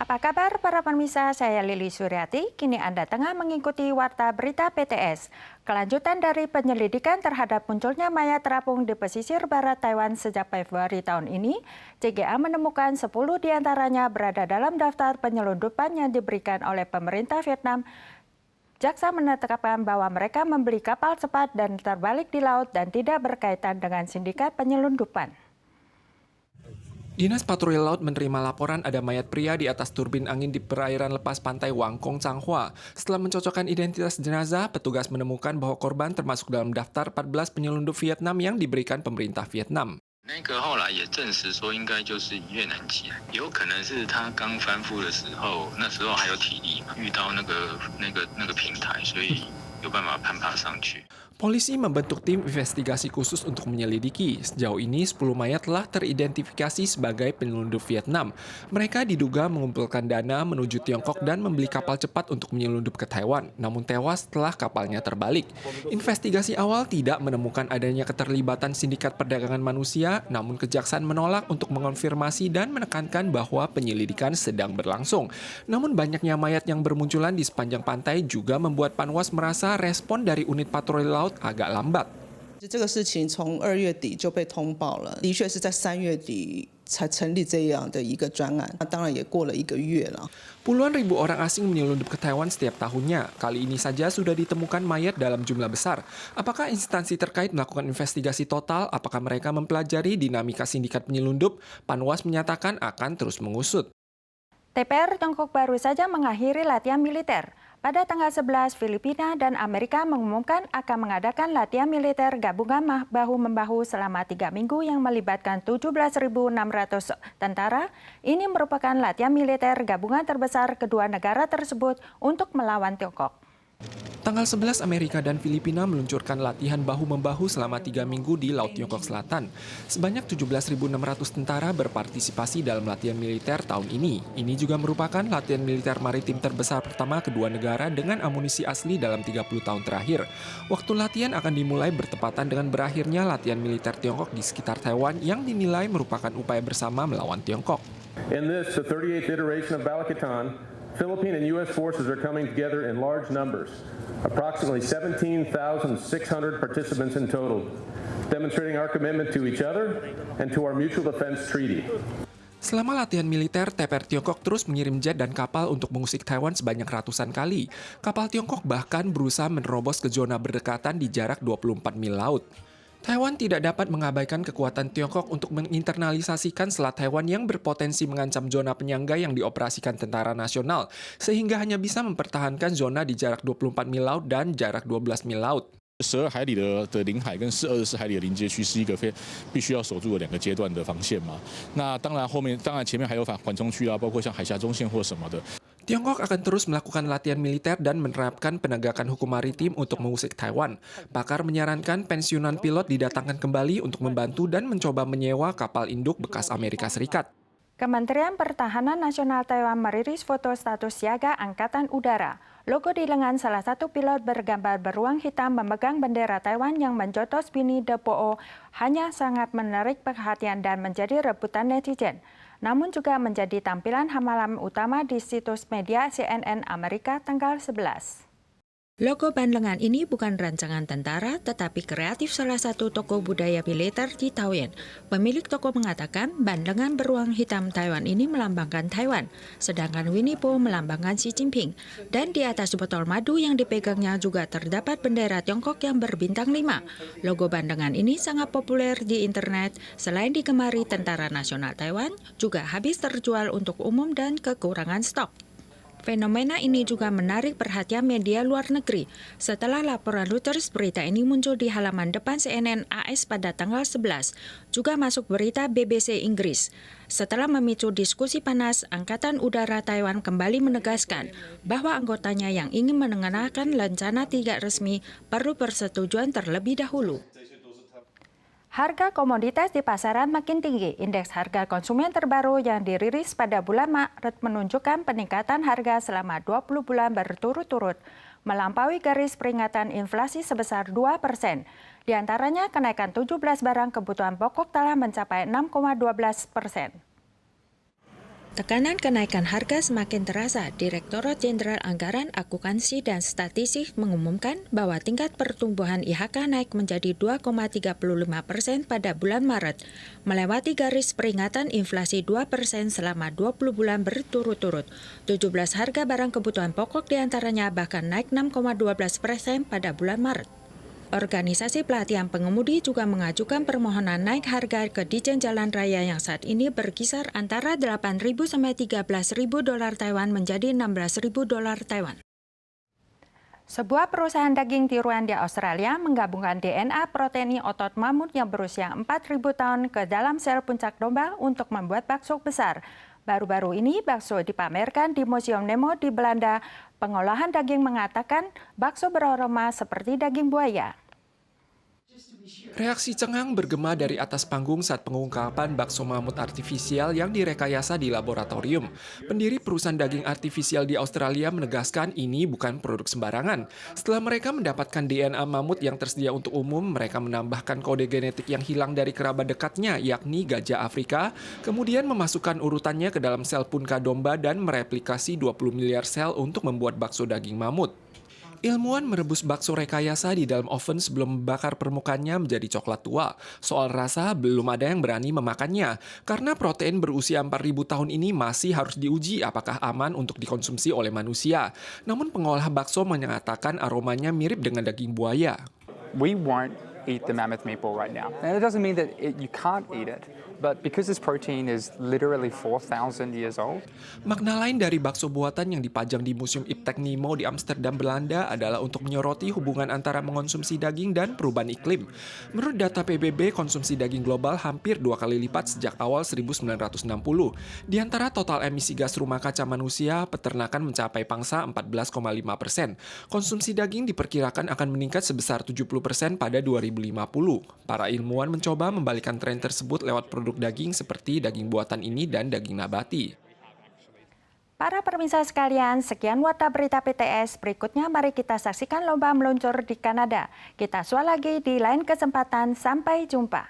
Apa kabar para pemirsa? Saya Lili Suryati. Kini Anda tengah mengikuti Warta Berita PTS. Kelanjutan dari penyelidikan terhadap munculnya mayat terapung di pesisir barat Taiwan sejak Februari tahun ini, CGA menemukan 10 diantaranya berada dalam daftar penyelundupan yang diberikan oleh pemerintah Vietnam. Jaksa menetapkan bahwa mereka membeli kapal cepat dan terbalik di laut dan tidak berkaitan dengan sindikat penyelundupan. Dinas Patroli Laut menerima laporan ada mayat pria di atas turbin angin di perairan lepas pantai Wangkong, Changhua. Setelah mencocokkan identitas jenazah, petugas menemukan bahwa korban termasuk dalam daftar 14 penyelundup Vietnam yang diberikan pemerintah Vietnam. 那个后来也证实说，应该就是越南籍，有可能是他刚翻覆的时候，那时候还有体力嘛，遇到那个平台，所以有办法攀爬上去。 Polisi membentuk tim investigasi khusus untuk menyelidiki. Sejauh ini 10 mayat telah teridentifikasi sebagai penyelundup Vietnam. Mereka diduga mengumpulkan dana menuju Tiongkok dan membeli kapal cepat untuk menyelundup ke Taiwan, namun tewas setelah kapalnya terbalik. Investigasi awal tidak menemukan adanya keterlibatan sindikat perdagangan manusia, namun Kejaksaan menolak untuk mengonfirmasi dan menekankan bahwa penyelidikan sedang berlangsung. Namun banyaknya mayat yang bermunculan di sepanjang pantai juga membuat Panwas merasa respon dari unit patroli laut agak lambat. 这个事情从2月底就被通报了，的确是在3月底才成立这样的一个专案，当然也过了1个月了。 Puluhan ribu orang asing menyelundup ke Taiwan setiap tahunnya. Kali ini saja sudah ditemukan mayat dalam jumlah besar. Apakah instansi terkait melakukan investigasi total? Apakah mereka mempelajari dinamika sindikat penyelundup? Panwas menyatakan akan terus mengusut. TPR Tiongkok baru saja mengakhiri latihan militer. Pada tanggal 11, Filipina dan Amerika mengumumkan akan mengadakan latihan militer gabungan bahu-membahu selama 3 minggu yang melibatkan 17.600 tentara. Ini merupakan latihan militer gabungan terbesar kedua negara tersebut untuk melawan Tiongkok. Tanggal 11, Amerika dan Filipina meluncurkan latihan bahu-membahu selama 3 minggu di Laut Tiongkok Selatan. Sebanyak 17.600 tentara berpartisipasi dalam latihan militer tahun ini. Ini juga merupakan latihan militer maritim terbesar pertama kedua negara dengan amunisi asli dalam 30 tahun terakhir. Waktu latihan akan dimulai bertepatan dengan berakhirnya latihan militer Tiongkok di sekitar Taiwan yang dinilai merupakan upaya bersama melawan Tiongkok. In this, the 38th iteration of Balikatan, Philippine and U.S. forces are coming together in large numbers, approximately 17,600 participants in total, demonstrating our commitment to each other and to our mutual defense treaty. Selama latihan militer, TPR Tiongkok terus mengirim jet dan kapal untuk mengusik Taiwan sebanyak ratusan kali. Kapal Tiongkok bahkan berusaha menerobos ke zona berdekatan di jarak 24 mil laut. Taiwan tidak dapat mengabaikan kekuatan Tiongkok untuk menginternalisasikan Selat Taiwan yang berpotensi mengancam zona penyangga yang dioperasikan tentara nasional, sehingga hanya bisa mempertahankan zona di jarak 24 mil laut dan jarak 12 mil laut. 12海里的领海跟24海里的临界区是一个必须要守住的2个阶段的防线嘛。那当然前面还有缓冲区啊，包括像海峡中线或什么的。 Tiongkok akan terus melakukan latihan militer dan menerapkan penegakan hukum maritim untuk mengusik Taiwan. Pakar menyarankan pensiunan pilot didatangkan kembali untuk membantu dan mencoba menyewa kapal induk bekas Amerika Serikat. Kementerian Pertahanan Nasional Taiwan merilis foto status siaga Angkatan Udara. Logo di lengan salah satu pilot bergambar beruang hitam memegang bendera Taiwan yang menjotos Winnie the Pooh hanya sangat menarik perhatian dan menjadi rebutan netizen. Namun juga menjadi tampilan halaman utama di situs media CNN Amerika tanggal 11. Logo ban lengan ini bukan rancangan tentara, tetapi kreatif salah satu toko budaya militer di Taoyuan. Pemilik toko mengatakan ban lengan beruang hitam Taiwan ini melambangkan Taiwan, sedangkan Winnie Pooh melambangkan Xi Jinping. Dan di atas botol madu yang dipegangnya juga terdapat bendera Tiongkok yang berbintang 5. Logo ban lengan ini sangat populer di internet. Selain digemari Tentara Nasional Taiwan, juga habis terjual untuk umum dan kekurangan stok. Fenomena ini juga menarik perhatian media luar negeri. Setelah laporan Reuters, berita ini muncul di halaman depan CNN AS pada tanggal 11. Juga masuk berita BBC Inggris. Setelah memicu diskusi panas, Angkatan Udara Taiwan kembali menegaskan bahwa anggotanya yang ingin mengenakan lencana tidak resmi perlu persetujuan terlebih dahulu. Harga komoditas di pasaran makin tinggi. Indeks harga konsumen terbaru yang dirilis pada bulan Maret menunjukkan peningkatan harga selama 20 bulan berturut-turut, melampaui garis peringatan inflasi sebesar 2%. Di antaranya kenaikan 17 barang kebutuhan pokok telah mencapai 6,12%. Tekanan kenaikan harga semakin terasa. Direktorat Jenderal Anggaran, Akuntansi, dan Statistik mengumumkan bahwa tingkat pertumbuhan IHK naik menjadi 2,35% pada bulan Maret, melewati garis peringatan inflasi 2% selama 20 bulan berturut-turut. 17 harga barang kebutuhan pokok diantaranya bahkan naik 6,12% pada bulan Maret. Organisasi pelatihan pengemudi juga mengajukan permohonan naik harga ke Ditjen Jalan Raya yang saat ini berkisar antara 8.000 sampai 13.000 dolar Taiwan menjadi 16.000 dolar Taiwan. Sebuah perusahaan daging tiruan di Australia menggabungkan DNA protein otot mamut yang berusia 4.000 tahun ke dalam sel puncak domba untuk membuat bakso besar. Baru-baru ini bakso dipamerkan di Museum Nemo di Belanda. Pengolahan daging mengatakan bakso beraroma seperti daging buaya. Reaksi cengang bergema dari atas panggung saat pengungkapan bakso mamut artifisial yang direkayasa di laboratorium. Pendiri perusahaan daging artifisial di Australia menegaskan ini bukan produk sembarangan. Setelah mereka mendapatkan DNA mamut yang tersedia untuk umum, mereka menambahkan kode genetik yang hilang dari kerabat dekatnya, yakni gajah Afrika, kemudian memasukkan urutannya ke dalam sel punka domba dan mereplikasi 20 miliar sel untuk membuat bakso daging mamut. Ilmuwan merebus bakso rekayasa di dalam oven sebelum membakar permukaannya menjadi coklat tua. Soal rasa, belum ada yang berani memakannya. Karena protein berusia 4.000 tahun ini masih harus diuji apakah aman untuk dikonsumsi oleh manusia. Namun pengolah bakso menyatakan aromanya mirip dengan daging buaya. We won't eat the mammoth meatball right now. And it doesn't mean that you can't eat it. But because this protein is literally 4,000 years old. Makna lain dari bakso buatan yang dipajang di Museum Iptek Nemo di Amsterdam, Belanda adalah untuk menyoroti hubungan antara mengonsumsi daging dan perubahan iklim. Menurut data PBB, konsumsi daging global hampir 2 kali lipat sejak awal 1960. Di antara total emisi gas rumah kaca manusia, peternakan mencapai pangsa 14,5%. Konsumsi daging diperkirakan akan meningkat sebesar 70% pada 2050. Para ilmuwan mencoba membalikkan tren tersebut lewat produk daging seperti daging buatan ini dan daging nabati. Para pemirsa sekalian, sekian Warta Berita PTS. Berikutnya mari kita saksikan lomba meluncur di Kanada. Kita sual lagi di lain kesempatan. Sampai jumpa.